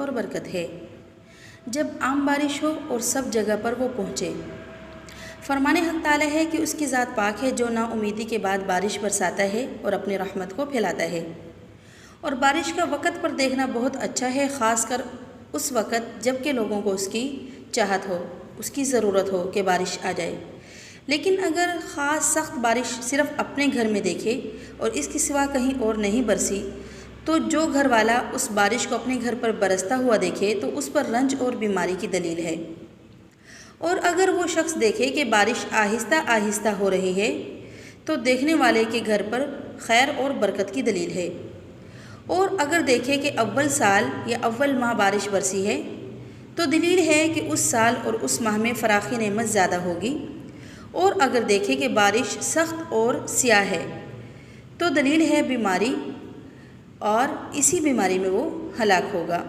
اور برکت ہے جب عام بارش ہو اور سب جگہ پر وہ پہنچے۔ فرمان حق تعالی ہے کہ اس کی ذات پاک ہے جو نا امیدی کے بعد بارش برساتا ہے اور اپنی رحمت کو پھیلاتا ہے۔ اور بارش کا وقت پر دیکھنا بہت اچھا ہے، خاص کر اس وقت جب کہ لوگوں کو اس کی چاہت ہو، اس کی ضرورت ہو کہ بارش آ جائے۔ لیکن اگر خاص سخت بارش صرف اپنے گھر میں دیکھے اور اس کے سوا کہیں اور نہیں برسی تو جو گھر والا اس بارش کو اپنے گھر پر برستا ہوا دیکھے تو اس پر رنج اور بیماری کی دلیل ہے۔ اور اگر وہ شخص دیکھے کہ بارش آہستہ آہستہ ہو رہی ہے تو دیکھنے والے کے گھر پر خیر اور برکت کی دلیل ہے۔ اور اگر دیکھے کہ اول سال یا اول ماہ بارش برسی ہے تو دلیل ہے کہ اس سال اور اس ماہ میں فراخی نعمت زیادہ ہوگی۔ اور اگر دیکھے کہ بارش سخت اور سیاہ ہے تو دلیل ہے بیماری اور اسی بیماری میں وہ ہلاک ہوگا۔